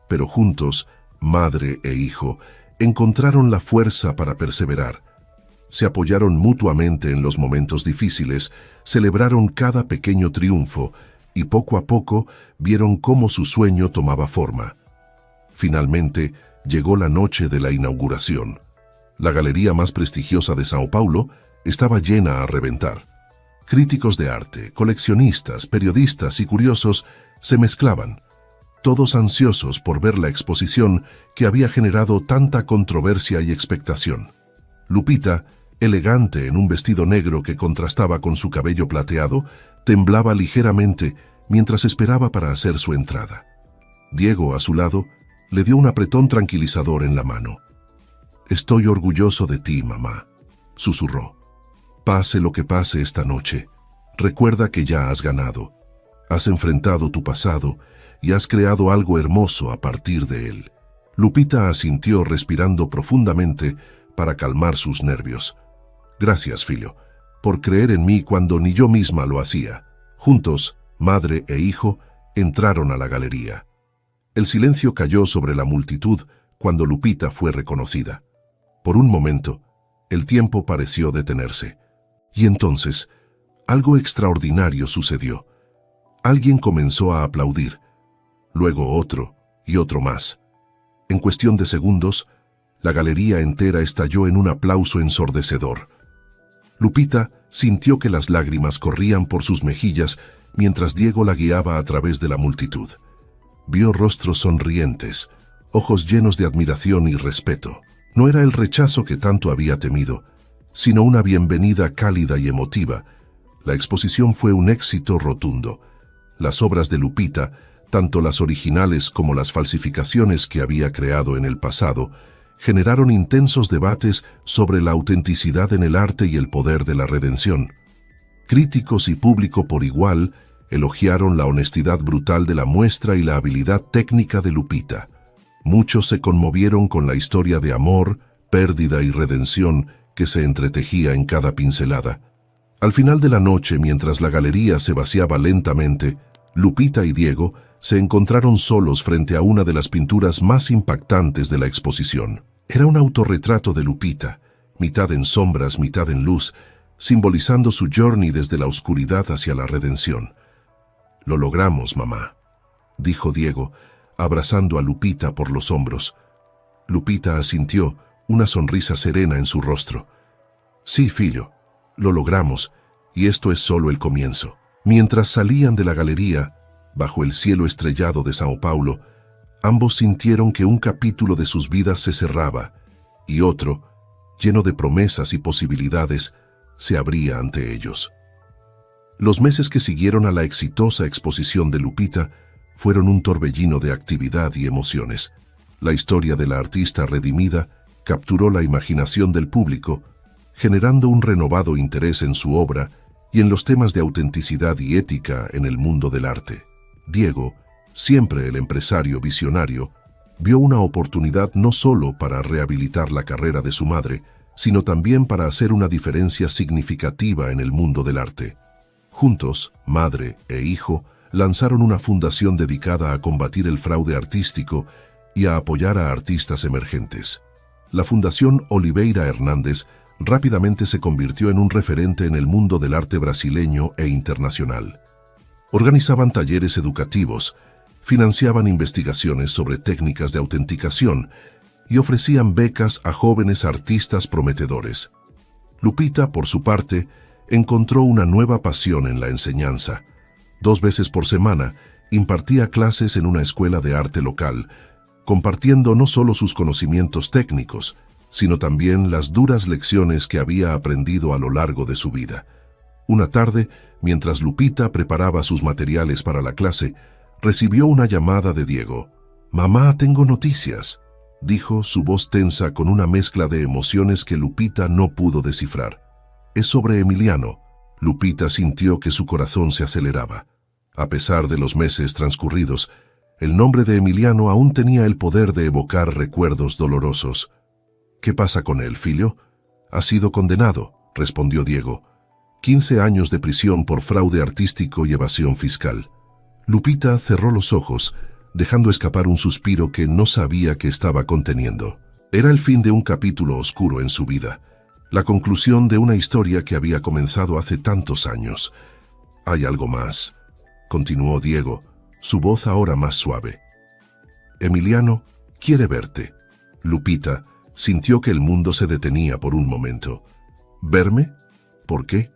Pero juntos, madre e hijo, encontraron la fuerza para perseverar. Se apoyaron mutuamente en los momentos difíciles, celebraron cada pequeño triunfo y poco a poco vieron cómo su sueño tomaba forma. Finalmente, llegó la noche de la inauguración. La galería más prestigiosa de Sao Paulo estaba llena a reventar. Críticos de arte, coleccionistas, periodistas y curiosos se mezclaban, todos ansiosos por ver la exposición que había generado tanta controversia y expectación. Lupita, elegante en un vestido negro que contrastaba con su cabello plateado, temblaba ligeramente mientras esperaba para hacer su entrada. Diego, a su lado, le dio un apretón tranquilizador en la mano. «Estoy orgulloso de ti, mamá», susurró. «Pase lo que pase esta noche, recuerda que ya has ganado. Has enfrentado tu pasado y has creado algo hermoso a partir de él». Lupita asintió respirando profundamente para calmar sus nervios. «Gracias, Filio, por creer en mí cuando ni yo misma lo hacía». Juntos, madre e hijo, entraron a la galería. El silencio cayó sobre la multitud cuando Lupita fue reconocida. Por un momento, el tiempo pareció detenerse. Y entonces, algo extraordinario sucedió. Alguien comenzó a aplaudir, luego otro y otro más. En cuestión de segundos, la galería entera estalló en un aplauso ensordecedor. Lupita sintió que las lágrimas corrían por sus mejillas mientras Diego la guiaba a través de la multitud. Vio rostros sonrientes, ojos llenos de admiración y respeto. No era el rechazo que tanto había temido, sino una bienvenida cálida y emotiva. La exposición fue un éxito rotundo. Las obras de Lupita Tanto las originales como las falsificaciones que había creado en el pasado generaron intensos debates sobre la autenticidad en el arte y el poder de la redención. Críticos y público por igual elogiaron la honestidad brutal de la muestra y la habilidad técnica de Lupita. Muchos se conmovieron con la historia de amor, pérdida y redención que se entretejía en cada pincelada. Al final de la noche, mientras la galería se vaciaba lentamente, Lupita y Diego se encontraron solos frente a una de las pinturas más impactantes de la exposición. Era un autorretrato de Lupita, mitad en sombras, mitad en luz, simbolizando su journey desde la oscuridad hacia la redención. «Lo logramos, mamá», dijo Diego, abrazando a Lupita por los hombros. Lupita asintió, una sonrisa serena en su rostro. «Sí, filho, lo logramos, y esto es solo el comienzo». Mientras salían de la galería, bajo el cielo estrellado de São Paulo, ambos sintieron que un capítulo de sus vidas se cerraba y otro, lleno de promesas y posibilidades, se abría ante ellos. Los meses que siguieron a la exitosa exposición de Lupita fueron un torbellino de actividad y emociones. La historia de la artista redimida capturó la imaginación del público, generando un renovado interés en su obra y en los temas de autenticidad y ética en el mundo del arte. Diego, siempre el empresario visionario, vio una oportunidad no solo para rehabilitar la carrera de su madre, sino también para hacer una diferencia significativa en el mundo del arte. Juntos, madre e hijo, lanzaron una fundación dedicada a combatir el fraude artístico y a apoyar a artistas emergentes. La Fundación Oliveira Hernández rápidamente se convirtió en un referente en el mundo del arte brasileño e internacional. Organizaban talleres educativos, financiaban investigaciones sobre técnicas de autenticación y ofrecían becas a jóvenes artistas prometedores. Lupita, por su parte, encontró una nueva pasión en la enseñanza. 2 veces por semana impartía clases en una escuela de arte local, compartiendo no solo sus conocimientos técnicos, sino también las duras lecciones que había aprendido a lo largo de su vida. Una tarde, mientras Lupita preparaba sus materiales para la clase, recibió una llamada de Diego. «Mamá, tengo noticias», dijo, su voz tensa con una mezcla de emociones que Lupita no pudo descifrar. «Es sobre Emiliano». Lupita sintió que su corazón se aceleraba. A pesar de los meses transcurridos, el nombre de Emiliano aún tenía el poder de evocar recuerdos dolorosos. «¿Qué pasa con él, filho?» «Ha sido condenado», respondió Diego. 15 años de prisión por fraude artístico y evasión fiscal. Lupita cerró los ojos, dejando escapar un suspiro que no sabía que estaba conteniendo. Era el fin de un capítulo oscuro en su vida, la conclusión de una historia que había comenzado hace tantos años. «Hay algo más», continuó Diego, su voz ahora más suave. «Emiliano quiere verte». Lupita sintió que el mundo se detenía por un momento. «¿Verme? ¿Por qué?»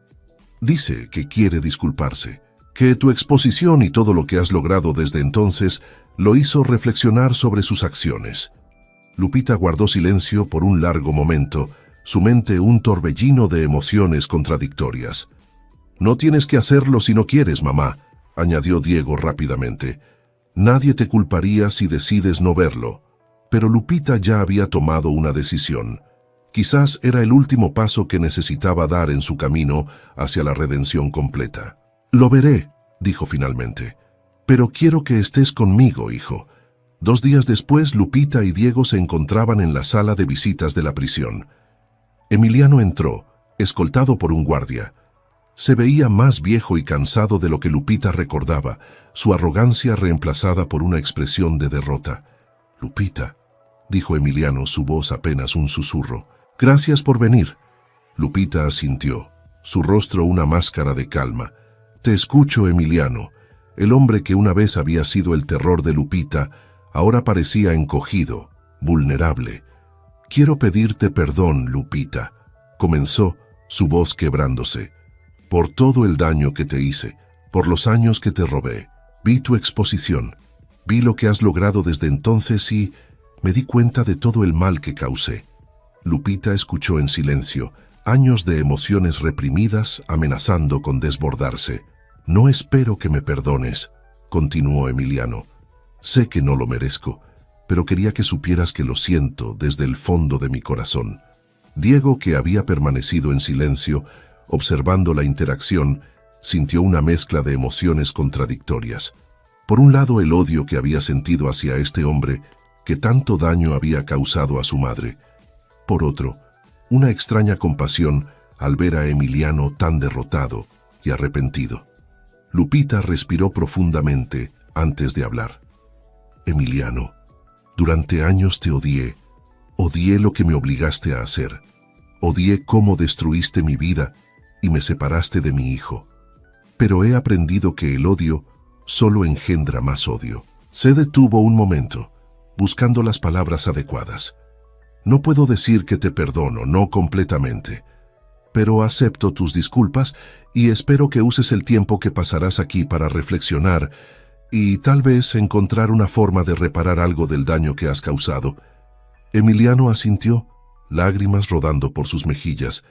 «Dice que quiere disculparse, que tu exposición y todo lo que has logrado desde entonces lo hizo reflexionar sobre sus acciones». Lupita guardó silencio por un largo momento, su mente un torbellino de emociones contradictorias. «No tienes que hacerlo si no quieres, mamá», añadió Diego rápidamente. «Nadie te culparía si decides no verlo». Pero Lupita ya había tomado una decisión. Quizás era el último paso que necesitaba dar en su camino hacia la redención completa. «Lo veré», dijo finalmente. «Pero quiero que estés conmigo, hijo». 2 días después, Lupita y Diego se encontraban en la sala de visitas de la prisión. Emiliano entró, escoltado por un guardia. Se veía más viejo y cansado de lo que Lupita recordaba, su arrogancia reemplazada por una expresión de derrota. «Lupita», dijo Emiliano, su voz apenas un susurro. «Gracias por venir». Lupita asintió, su rostro una máscara de calma. «Te escucho, Emiliano». El hombre que una vez había sido el terror de Lupita, ahora parecía encogido, vulnerable. «Quiero pedirte perdón, Lupita», comenzó, su voz quebrándose. «Por todo el daño que te hice, por los años que te robé. Vi tu exposición, vi lo que has logrado desde entonces y me di cuenta de todo el mal que causé». Lupita escuchó en silencio, años de emociones reprimidas amenazando con desbordarse. «No espero que me perdones», continuó Emiliano. Sé que no lo merezco, pero quería que supieras que lo siento desde el fondo de mi corazón. Diego, que había permanecido en silencio, observando la interacción, sintió una mezcla de emociones contradictorias. Por un lado, el odio que había sentido hacia este hombre que tanto daño había causado a su madre. Por otro, una extraña compasión al ver a Emiliano tan derrotado y arrepentido. Lupita respiró profundamente antes de hablar. Emiliano, durante años te odié. Odié lo que me obligaste a hacer. Odié cómo destruiste mi vida y me separaste de mi hijo. Pero he aprendido que el odio solo engendra más odio. Se detuvo un momento, buscando las palabras adecuadas. No puedo decir que te perdono, no completamente, pero acepto tus disculpas y espero que uses el tiempo que pasarás aquí para reflexionar y tal vez encontrar una forma de reparar algo del daño que has causado. Emiliano asintió, lágrimas rodando por sus mejillas.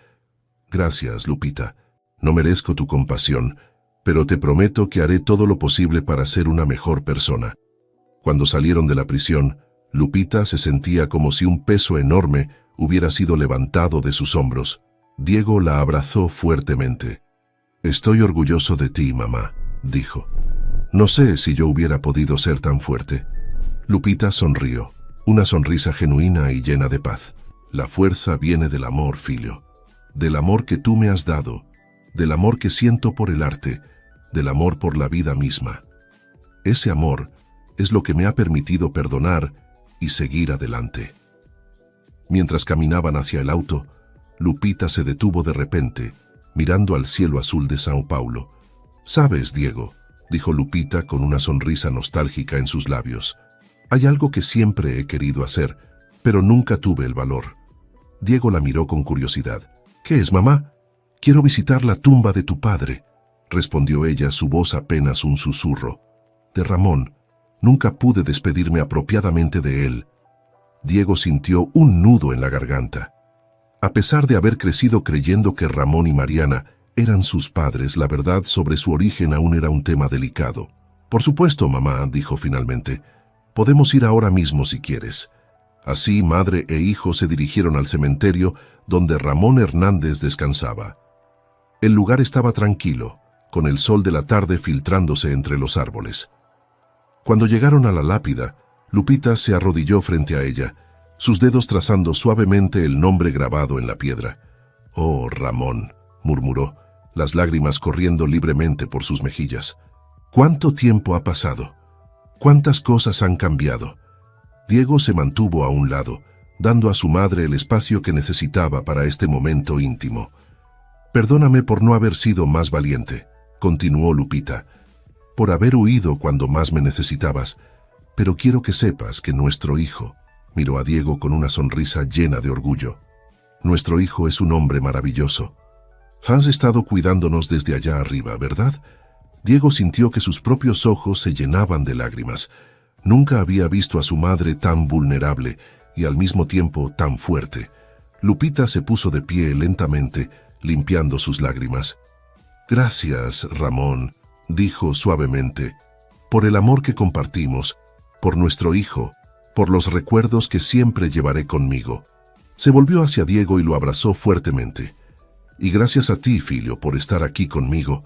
Gracias, Lupita. No merezco tu compasión, pero te prometo que haré todo lo posible para ser una mejor persona. Cuando salieron de la prisión, Lupita se sentía como si un peso enorme hubiera sido levantado de sus hombros. Diego la abrazó fuertemente. Estoy orgulloso de ti, mamá, dijo. No sé si yo hubiera podido ser tan fuerte. Lupita sonrió, una sonrisa genuina y llena de paz. La fuerza viene del amor, filio, del amor que tú me has dado, del amor que siento por el arte, del amor por la vida misma. Ese amor es lo que me ha permitido perdonar y seguir adelante. Mientras caminaban hacia el auto, Lupita se detuvo de repente, mirando al cielo azul de Sao Paulo. «Sabes, Diego», dijo Lupita con una sonrisa nostálgica en sus labios, «hay algo que siempre he querido hacer, pero nunca tuve el valor». Diego la miró con curiosidad. «¿Qué es, mamá?» «Quiero visitar la tumba de tu padre», respondió ella, su voz apenas un susurro. «De Ramón. Nunca pude despedirme apropiadamente de él». Diego sintió un nudo en la garganta. A pesar de haber crecido creyendo que Ramón y Mariana eran sus padres, la verdad sobre su origen aún era un tema delicado. «Por supuesto, mamá», dijo finalmente. «Podemos ir ahora mismo si quieres». Así, madre e hijo se dirigieron al cementerio donde Ramón Hernández descansaba. El lugar estaba tranquilo, con el sol de la tarde filtrándose entre los árboles. Cuando llegaron a la lápida, Lupita se arrodilló frente a ella, sus dedos trazando suavemente el nombre grabado en la piedra. «Oh, Ramón», murmuró, las lágrimas corriendo libremente por sus mejillas. «¿Cuánto tiempo ha pasado? ¿Cuántas cosas han cambiado?» Diego se mantuvo a un lado, dando a su madre el espacio que necesitaba para este momento íntimo. «Perdóname por no haber sido más valiente», continuó Lupita, «por haber huido cuando más me necesitabas, pero quiero que sepas que nuestro hijo», miró a Diego con una sonrisa llena de orgullo, «nuestro hijo es un hombre maravilloso. Has estado cuidándonos desde allá arriba, ¿verdad?» Diego sintió que sus propios ojos se llenaban de lágrimas. Nunca había visto a su madre tan vulnerable y al mismo tiempo tan fuerte. Lupita se puso de pie lentamente, limpiando sus lágrimas. «Gracias, Ramón», dijo suavemente, «por el amor que compartimos, por nuestro hijo, por los recuerdos que siempre llevaré conmigo». Se volvió hacia Diego y lo abrazó fuertemente. «Y gracias a ti, filio, por estar aquí conmigo».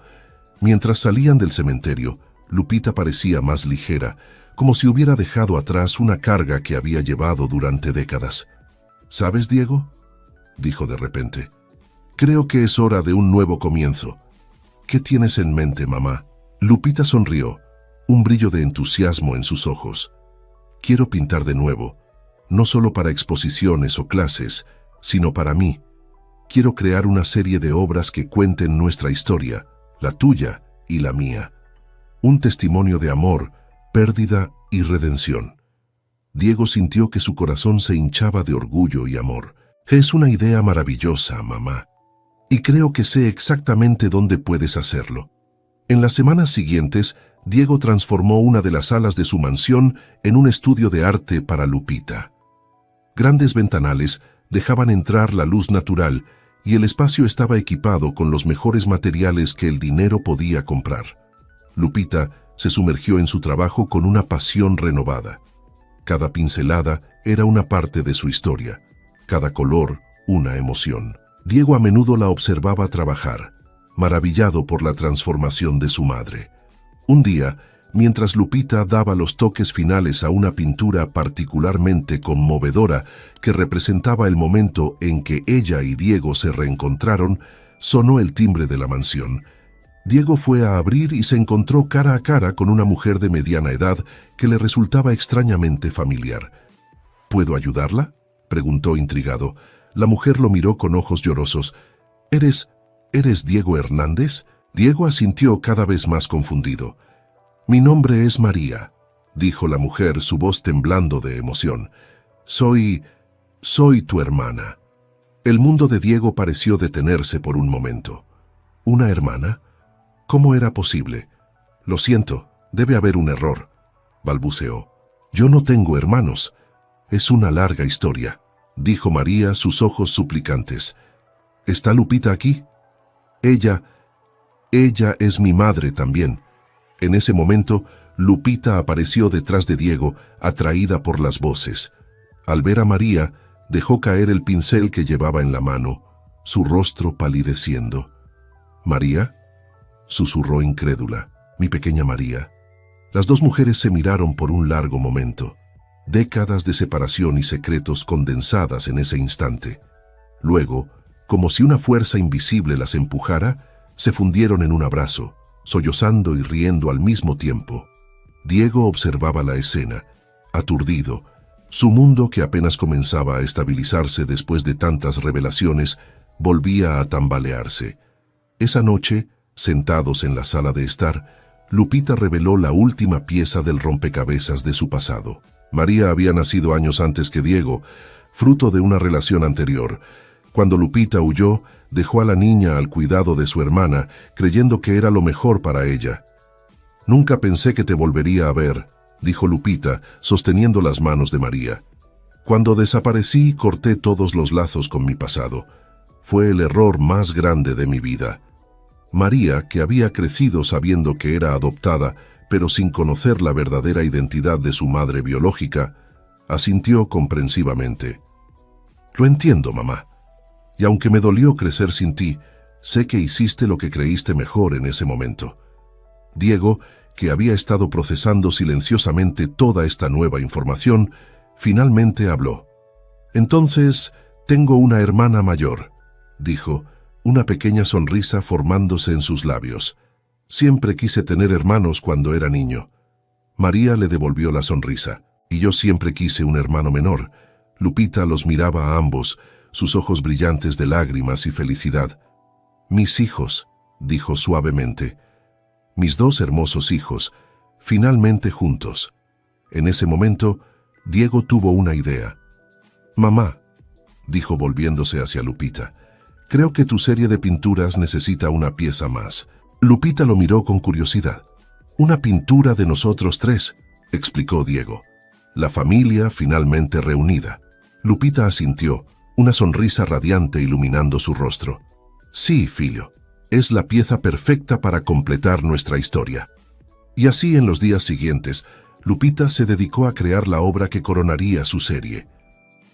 Mientras salían del cementerio, Lupita parecía más ligera, como si hubiera dejado atrás una carga que había llevado durante décadas. «¿Sabes, Diego?», dijo de repente. «Creo que es hora de un nuevo comienzo». «¿Qué tienes en mente, mamá?». Lupita sonrió, un brillo de entusiasmo en sus ojos. «Quiero pintar de nuevo, no solo para exposiciones o clases, sino para mí. Quiero crear una serie de obras que cuenten nuestra historia, la tuya y la mía. Un testimonio de amor, pérdida y redención». Diego sintió que su corazón se hinchaba de orgullo y amor. «Es una idea maravillosa, mamá. Y creo que sé exactamente dónde puedes hacerlo». En las semanas siguientes, Diego transformó una de las salas de su mansión en un estudio de arte para Lupita. Grandes ventanales dejaban entrar la luz natural y el espacio estaba equipado con los mejores materiales que el dinero podía comprar. Lupita se sumergió en su trabajo con una pasión renovada. Cada pincelada era una parte de su historia, cada color una emoción. Diego a menudo la observaba trabajar, maravillado por la transformación de su madre. Un día, mientras Lupita daba los toques finales a una pintura particularmente conmovedora que representaba el momento en que ella y Diego se reencontraron, sonó el timbre de la mansión. Diego fue a abrir y se encontró cara a cara con una mujer de mediana edad que le resultaba extrañamente familiar. ¿Puedo ayudarla?, preguntó intrigado. La mujer lo miró con ojos llorosos. ¿Eres Diego Hernández? Diego asintió cada vez más confundido. «Mi nombre es María», dijo la mujer, su voz temblando de emoción. Soy tu hermana». El mundo de Diego pareció detenerse por un momento. ¿Una hermana? ¿Cómo era posible? «Lo siento, debe haber un error», balbuceó. «Yo no tengo hermanos. Es una larga historia», dijo María, sus ojos suplicantes. «¿Está Lupita aquí?» Ella es mi madre también». En ese momento, Lupita apareció detrás de Diego, atraída por las voces. Al ver a María, dejó caer el pincel que llevaba en la mano, su rostro palideciendo. «¿María?», susurró incrédula. «Mi pequeña María». Las dos mujeres se miraron por un largo momento. Décadas de separación y secretos condensadas en ese instante. Luego, como si una fuerza invisible las empujara, se fundieron en un abrazo, sollozando y riendo al mismo tiempo. Diego observaba la escena, aturdido. Su mundo, que apenas comenzaba a estabilizarse después de tantas revelaciones, volvía a tambalearse. Esa noche, sentados en la sala de estar, Lupita reveló la última pieza del rompecabezas de su pasado. María había nacido años antes que Diego, fruto de una relación anterior. Cuando Lupita huyó, dejó a la niña al cuidado de su hermana, creyendo que era lo mejor para ella. «Nunca pensé que te volvería a ver», dijo Lupita, sosteniendo las manos de María. «Cuando desaparecí, corté todos los lazos con mi pasado. Fue el error más grande de mi vida». María, que había crecido sabiendo que era adoptada, pero sin conocer la verdadera identidad de su madre biológica, asintió comprensivamente. «Lo entiendo, mamá. Y aunque me dolió crecer sin ti, sé que hiciste lo que creíste mejor en ese momento». Diego, que había estado procesando silenciosamente toda esta nueva información, finalmente habló. «Entonces, tengo una hermana mayor», dijo, una pequeña sonrisa formándose en sus labios. «Siempre quise tener hermanos cuando era niño». María le devolvió la sonrisa. «Y yo siempre quise un hermano menor». Lupita los miraba a ambos, sus ojos brillantes de lágrimas y felicidad. «Mis hijos», dijo suavemente. «Mis dos hermosos hijos, finalmente juntos». En ese momento, Diego tuvo una idea. «Mamá», dijo volviéndose hacia Lupita, «creo que tu serie de pinturas necesita una pieza más». Lupita lo miró con curiosidad. «Una pintura de nosotros tres», explicó Diego. «La familia finalmente reunida». Lupita asintió, una sonrisa radiante iluminando su rostro. «Sí, filho, es la pieza perfecta para completar nuestra historia». Y así en los días siguientes, Lupita se dedicó a crear la obra que coronaría su serie.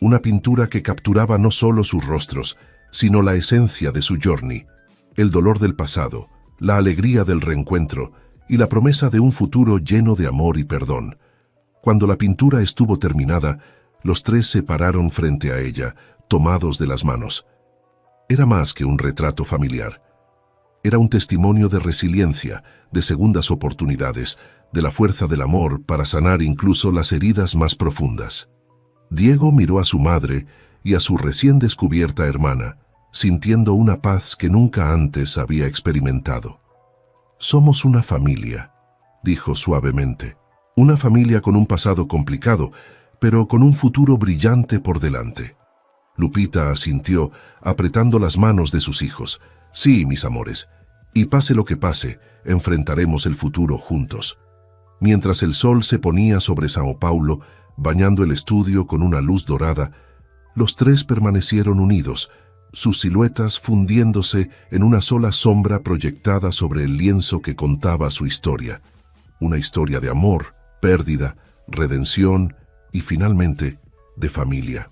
Una pintura que capturaba no solo sus rostros, sino la esencia de su journey, el dolor del pasado, la alegría del reencuentro y la promesa de un futuro lleno de amor y perdón. Cuando la pintura estuvo terminada, los tres se pararon frente a ella, tomados de las manos. Era más que un retrato familiar. Era un testimonio de resiliencia, de segundas oportunidades, de la fuerza del amor para sanar incluso las heridas más profundas. Diego miró a su madre y a su recién descubierta hermana, sintiendo una paz que nunca antes había experimentado. «Somos una familia», dijo suavemente. «Una familia con un pasado complicado, pero con un futuro brillante por delante». Lupita asintió, apretando las manos de sus hijos. «Sí, mis amores, y pase lo que pase, enfrentaremos el futuro juntos». Mientras el sol se ponía sobre Sao Paulo, bañando el estudio con una luz dorada, los tres permanecieron unidos, sus siluetas fundiéndose en una sola sombra proyectada sobre el lienzo que contaba su historia. una historia de amor, pérdida, redención y finalmente de familia.